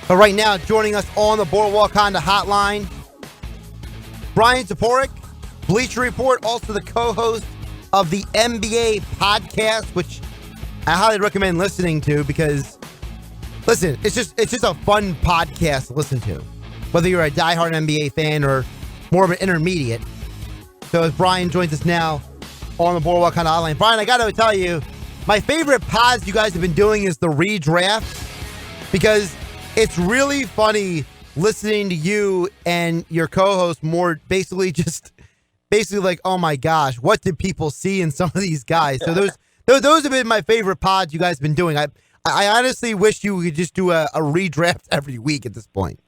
But right now, joining us on the Boardwalk Honda Hotline, Bryan Toporek, Bleacher Report, also the co-host of the NBA podcast, which I highly recommend listening to because, listen, it's just a fun podcast to listen to, whether you're a diehard NBA fan or more of an intermediate. So as Bryan joins us now on the Boardwalk Honda Hotline, Bryan, I got to tell you, my favorite pods you guys have been doing is the redraft because it's really funny listening to you and your co-host more basically like, oh my gosh, what did people see in some of these guys? So those have been my favorite pods you guys have been doing. I honestly wish you could just do a redraft every week at this point.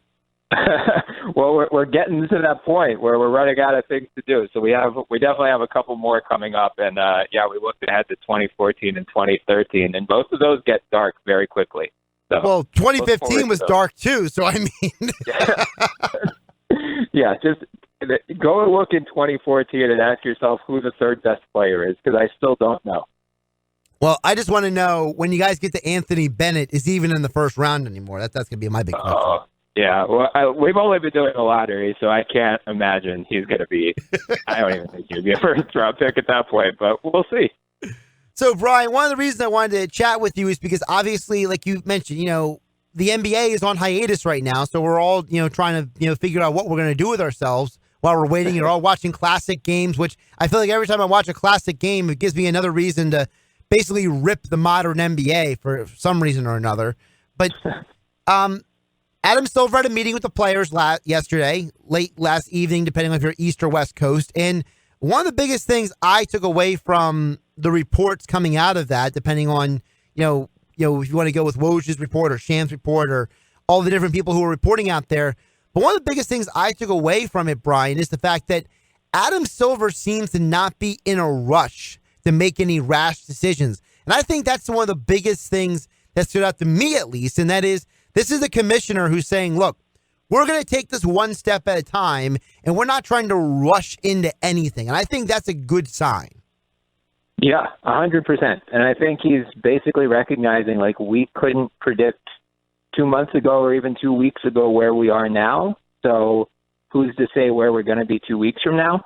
Well, we're getting to that point where we're running out of things to do. So we definitely have a couple more coming up, and we looked ahead to 2014 and 2013, and both of those get dark very quickly. So, well, 2015 was dark too, so I mean, yeah, just go and look in 2014 and ask yourself who the third best player is, because I still don't know. Well, I just want to know when you guys get to Anthony Bennett, is he even in the first round anymore? That's going to be my big question. Yeah, well, we've only been doing the lottery, so I can't imagine he's going to be. I don't even think he'd be a first-round pick at that point, but we'll see. So, Bryan, one of the reasons I wanted to chat with you is because obviously, like you mentioned, the NBA is on hiatus right now, so we're all, trying to, figure out what we're going to do with ourselves while we're waiting. You're all watching classic games, which I feel like every time I watch a classic game, it gives me another reason to basically rip the modern NBA for some reason or another. But, Adam Silver had a meeting with the players yesterday, late last evening, depending on if you're East or West Coast. And one of the biggest things I took away from the reports coming out of that, depending on, if you want to go with Woj's report or Sham's report or all the different people who are reporting out there. But one of the biggest things I took away from it, Bryan, is the fact that Adam Silver seems to not be in a rush to make any rash decisions. And I think that's one of the biggest things that stood out to me, at least, and that is, this is the commissioner who's saying, look, we're going to take this one step at a time, and we're not trying to rush into anything. And I think that's a good sign. Yeah, 100%. And I think he's basically recognizing, like, we couldn't predict 2 months ago or even 2 weeks ago where we are now. So who's to say where we're going to be 2 weeks from now?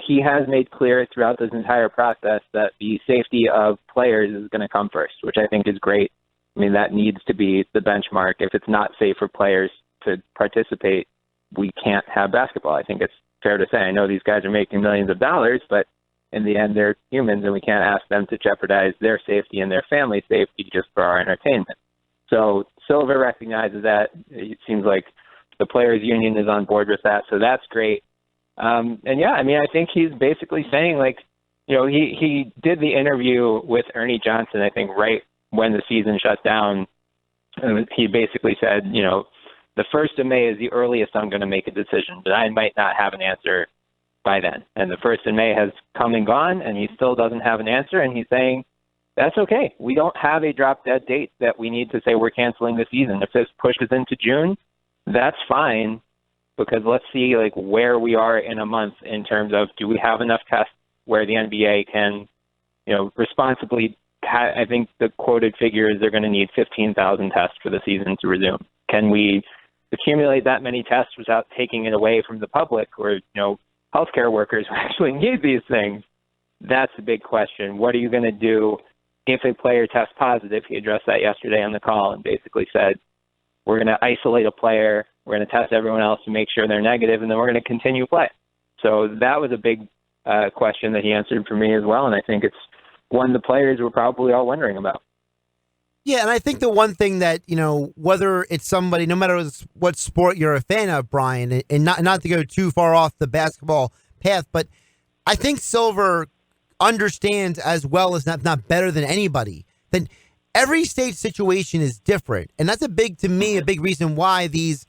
He has made clear throughout this entire process that the safety of players is going to come first, which I think is great. I mean, that needs to be the benchmark. If it's not safe for players to participate, we can't have basketball. I think it's fair to say. I know these guys are making millions of dollars, but in the end, they're humans, and we can't ask them to jeopardize their safety and their family's safety just for our entertainment. So Silver recognizes that. It seems like the players' union is on board with that, so that's great. I think he's basically saying, like, he did the interview with Ernie Johnson, I think, right when the season shut down. And he basically said, the 1st of May is the earliest I'm going to make a decision, but I might not have an answer by then. And the 1st of May has come and gone, and he still doesn't have an answer. And he's saying, that's okay. We don't have a drop-dead date that we need to say we're canceling the season. If this pushes into June, that's fine, because let's see, like, where we are in a month in terms of, do we have enough tests where the NBA can, responsibly. I think the quoted figure is they're going to need 15,000 tests for the season to resume. Can we accumulate that many tests without taking it away from the public or, healthcare workers who actually need these things? That's a big question. What are you going to do if a player tests positive? He addressed that yesterday on the call and basically said, we're going to isolate a player, we're going to test everyone else to make sure they're negative, and then we're going to continue play. So that was a big question that he answered for me as well, and I think it's one the players were probably all wondering about. Yeah, and I think the one thing that, whether it's somebody, no matter what sport you're a fan of, Bryan, and not to go too far off the basketball path, but I think Silver understands as well as not better than anybody that every state situation is different. And that's a big reason why these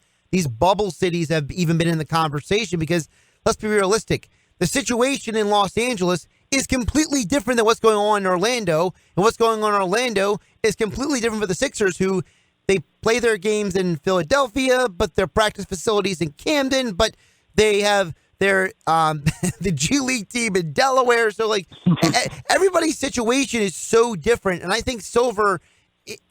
bubble cities have even been in the conversation, because let's be realistic. The situation in Los Angeles is completely different than what's going on in Orlando. And what's going on in Orlando is completely different for the Sixers, who they play their games in Philadelphia, but their practice facilities in Camden, but they have their the G League team in Delaware. So, like, everybody's situation is so different. And I think Silver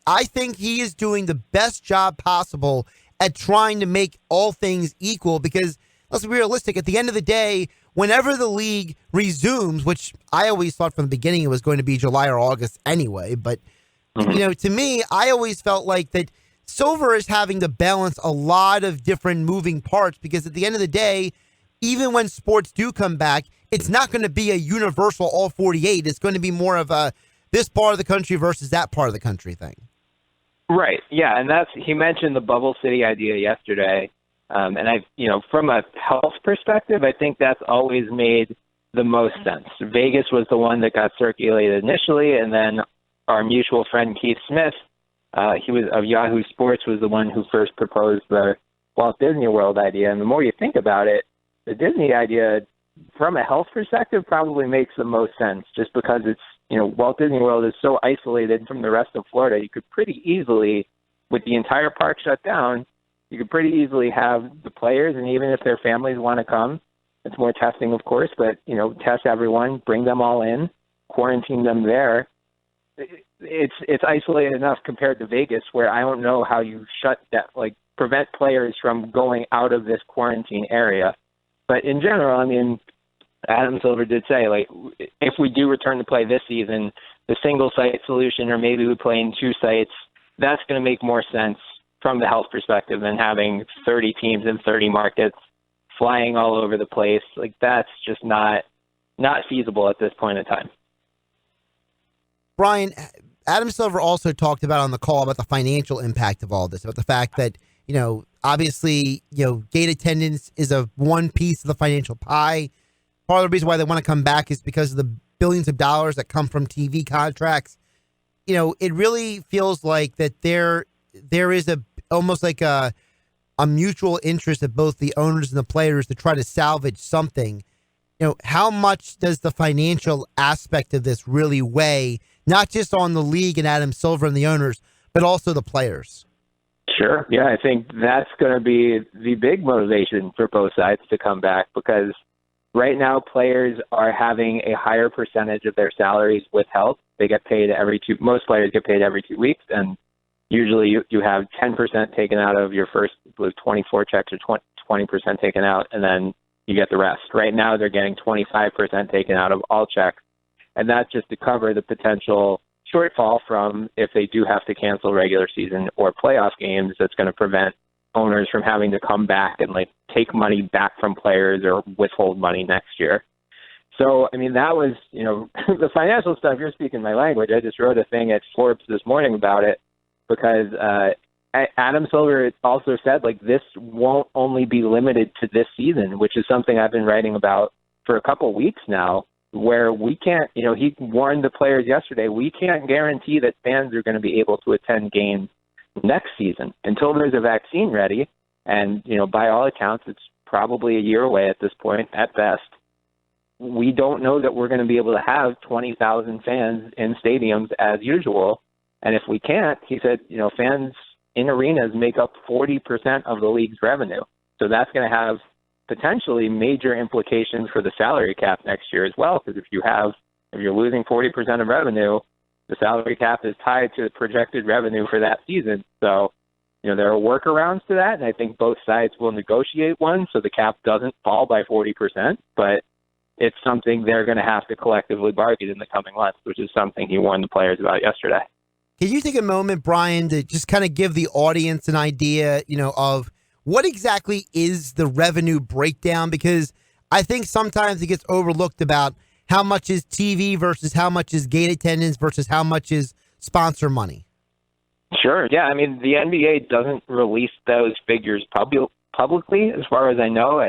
I think he is doing the best job possible at trying to make all things equal because, let's be realistic, at the end of the day, whenever the league resumes, which I always thought from the beginning it was going to be July or August anyway, but, to me, I always felt like that Silver is having to balance a lot of different moving parts because at the end of the day, even when sports do come back, it's not going to be a universal all 48. It's going to be more of a this part of the country versus that part of the country thing. Right. Yeah. And he mentioned the bubble city idea yesterday. And from a health perspective, I think that's always made the most sense. Vegas was the one that got circulated initially. And then our mutual friend, Keith Smith, he was of Yahoo Sports, was the one who first proposed the Walt Disney World idea. And the more you think about it, the Disney idea from a health perspective probably makes the most sense just because it's, Walt Disney World is so isolated from the rest of Florida. You could pretty easily, with the entire park shut down, you could pretty easily have the players, and even if their families want to come, it's more testing, of course, but, test everyone, bring them all in, quarantine them there. It's isolated enough compared to Vegas where I don't know how you prevent players from going out of this quarantine area. But in general, Adam Silver did say, if we do return to play this season, the single-site solution, or maybe we play in 2 sites, that's going to make more sense from the health perspective than having 30 teams in 30 markets flying all over the place. That's just not feasible at this point in time. Bryan, Adam Silver also talked about on the call about the financial impact of all this, about the fact that, obviously, gate attendance is one piece of the financial pie. Part of the reason why they want to come back is because of the billions of dollars that come from TV contracts. It really feels like that there is almost like a mutual interest of both the owners and the players to try to salvage something. How much does the financial aspect of this really weigh, not just on the league and Adam Silver and the owners, but also the players? Sure. Yeah, I think that's going to be the big motivation for both sides to come back because right now players are having a higher percentage of their salaries withheld. They get paid most players get paid every 2 weeks, and usually you have 10% taken out of your first 24 checks or 20% taken out, and then you get the rest. Right now they're getting 25% taken out of all checks, and that's just to cover the potential shortfall from if they do have to cancel regular season or playoff games. That's going to prevent owners from having to come back and take money back from players or withhold money next year. So, that was, the financial stuff, you're speaking my language. I just wrote a thing at Forbes this morning about it because Adam Silver also said, this won't only be limited to this season, which is something I've been writing about for a couple weeks now, where we can't, he warned the players yesterday, we can't guarantee that fans are going to be able to attend games next season until there's a vaccine ready. And, by all accounts, it's probably a year away at this point at best. We don't know that we're going to be able to have 20,000 fans in stadiums as usual. And if we can't, he said, fans in arenas make up 40% of the league's revenue. So that's going to have potentially major implications for the salary cap next year as well. Because if you're losing 40% of revenue, the salary cap is tied to the projected revenue for that season. So, there are workarounds to that, and I think both sides will negotiate one so the cap doesn't fall by 40%, but it's something they're going to have to collectively bargain in the coming months, which is something he warned the players about yesterday. Can you take a moment, Bryan, to just kind of give the audience an idea, of what exactly is the revenue breakdown? Because I think sometimes it gets overlooked about how much is TV versus how much is gate attendance versus how much is sponsor money. Sure. Yeah. The NBA doesn't release those figures publicly, as far as I know.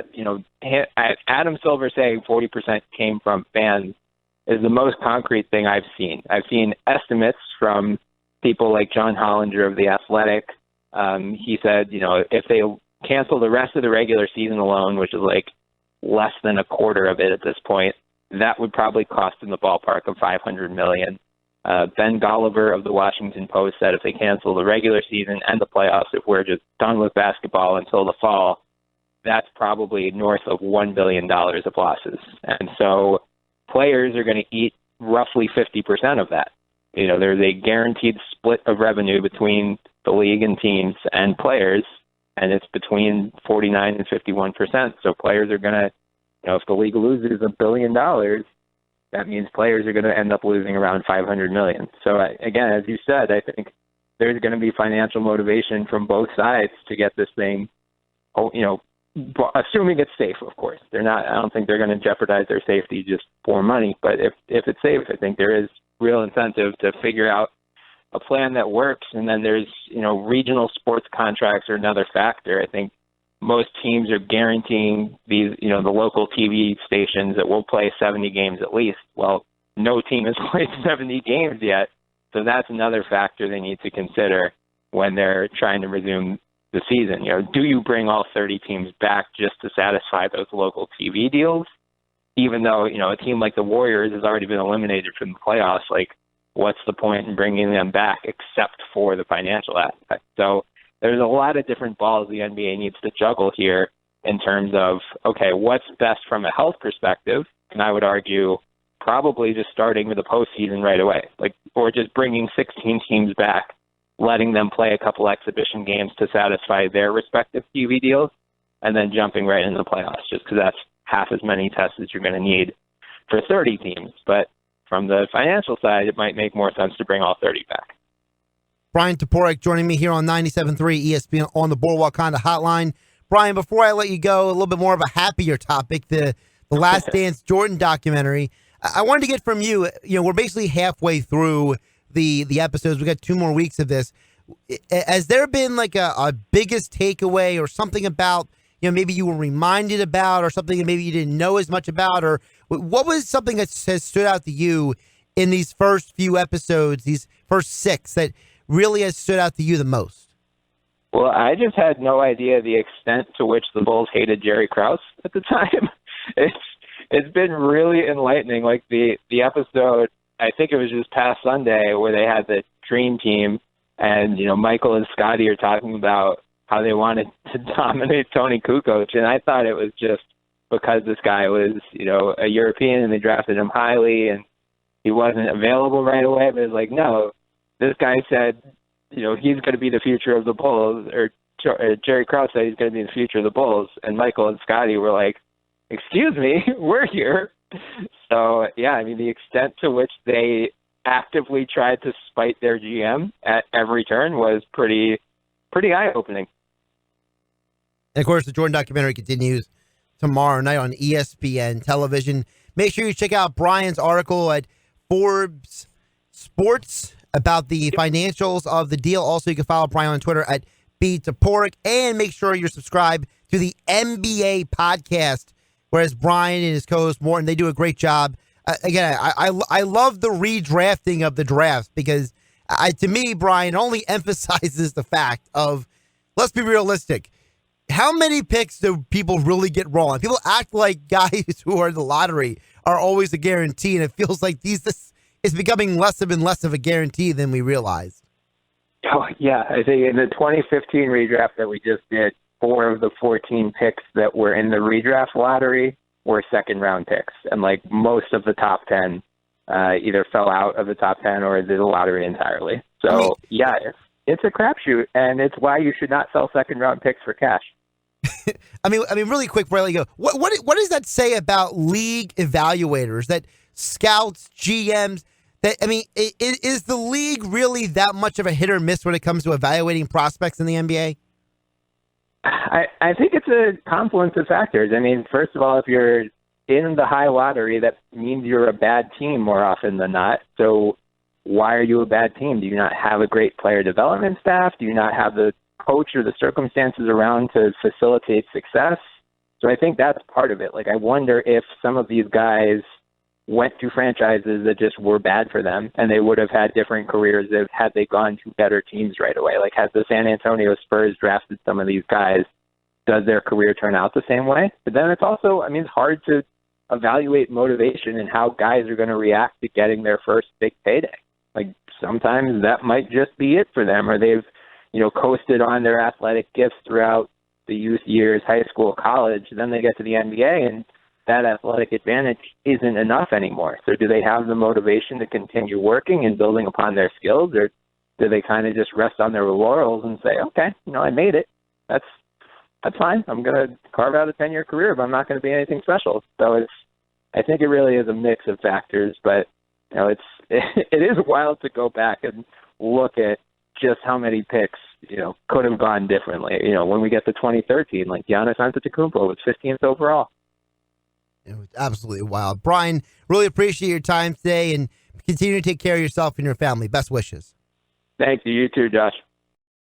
Adam Silver saying 40% came from fans is the most concrete thing I've seen. I've seen estimates from people like John Hollinger of The Athletic. He said, if they cancel the rest of the regular season alone, which is less than a quarter of it at this point, that would probably cost in the ballpark of $500 million. Ben Golliver of the Washington Post said if they cancel the regular season and the playoffs, if we're just done with basketball until the fall, that's probably north of $1 billion of losses. And so players are going to eat roughly 50% of that. there's a guaranteed split of revenue between the league and teams and players, and it's between 49 and 51%. So players are going to, if the league loses $1 billion, that means players are going to end up losing around $500 million. So again, as you said, I think there's going to be financial motivation from both sides to get this thing, assuming it's safe, of course. I don't think they're going to jeopardize their safety just for money. But if it's safe, I think there is real incentive to figure out a plan that works. And then there's, regional sports contracts are another factor. I think most teams are guaranteeing these, the local TV stations that will play 70 games at least. Well, no team has played 70 games yet. So that's another factor they need to consider when they're trying to resume the season. Do you bring all 30 teams back just to satisfy those local TV deals? Even though, a team like the Warriors has already been eliminated from the playoffs, what's the point in bringing them back except for the financial aspect? So there's a lot of different balls the NBA needs to juggle here in terms of, okay, what's best from a health perspective? And I would argue probably just starting with the postseason right away, or just bringing 16 teams back, letting them play a couple exhibition games to satisfy their respective TV deals, and then jumping right into the playoffs, just because that's half as many tests as you're going to need for 30 teams. But from the financial side, it might make more sense to bring all 30 back. Bryan Toporek joining me here on 97.3 ESPN on the Boardwalk Honda Hotline. Bryan, before I let you go, a little bit more of a happier topic, the Last Dance Jordan documentary. I wanted to get from you, we're basically halfway through the episodes. We got 2 more weeks of this. Has there been a biggest takeaway or something about, maybe you were reminded about, or something that maybe you didn't know as much about, or what was something that has stood out to you in these first few episodes, these first 6, that really has stood out to you the most? Well, I just had no idea the extent to which the Bulls hated Jerry Krause at the time. It's been really enlightening. The episode, I think it was just past Sunday, where they had the dream team, and Michael and Scotty are talking about how they wanted to dominate Tony Kukoc, and I thought it was just because this guy was a European and they drafted him highly and he wasn't available right away. But it's no, this guy said he's going to be the future of the Bulls, or Jerry Krause said he's going to be the future of the Bulls, and Michael and Scotty were like, excuse me, we're here. So, yeah, the extent to which they actively tried to spite their GM at every turn was pretty eye-opening. And, of course, the Jordan documentary continues tomorrow night on ESPN television. Make sure you check out Bryan's article at Forbes Sports about the financials of the deal. Also, you can follow Bryan on Twitter at @BToporek, and make sure you're subscribed to the NBA podcast, whereas Bryan and his co-host Morton, they do a great job. Again, I love the redrafting of the drafts because to me, Bryan only emphasizes the fact of, let's be realistic. How many picks do people really get wrong? People act like guys who are in the lottery are always a guarantee, and it feels like this is becoming less and less of a guarantee than we realized. Oh, yeah. I think in the 2015 redraft that we just did, 4 of the 14 picks that were in the redraft lottery were second-round picks, and most of the top 10 either fell out of the top 10 or did the lottery entirely. So, yeah, it's a crapshoot, and it's why you should not sell second-round picks for cash. I mean, really quick, before I let you go, what does that say about league evaluators, that scouts, GMs, that, is the league really that much of a hit or miss when it comes to evaluating prospects in the NBA? I think it's a confluence of factors. First of all, if you're in the high lottery, that means you're a bad team more often than not. So why are you a bad team? Do you not have a great player development staff? Do you not have the coach or the circumstances around to facilitate success? So I think that's part of it. I wonder if some of these guys went to franchises that just were bad for them, and they would have had different careers had they gone to better teams right away. Had the San Antonio Spurs drafted some of these guys, does their career turn out the same way? But then it's also, it's hard to evaluate motivation and how guys are going to react to getting their first big payday. Sometimes that might just be it for them, or they've, coasted on their athletic gifts throughout the youth years, high school, college. Then they get to the NBA and that athletic advantage isn't enough anymore. So do they have the motivation to continue working and building upon their skills, or do they kind of just rest on their laurels and say, okay, I made it. That's fine. I'm going to carve out a 10-year career, but I'm not going to be anything special. So I think it really is a mix of factors, but it is wild to go back and look at just how many picks, could have gone differently. When we get to 2013, like Giannis Antetokounmpo was 15th overall. It was absolutely wild. Bryan, really appreciate your time today, and continue to take care of yourself and your family. Best wishes. Thank you. You too, Josh.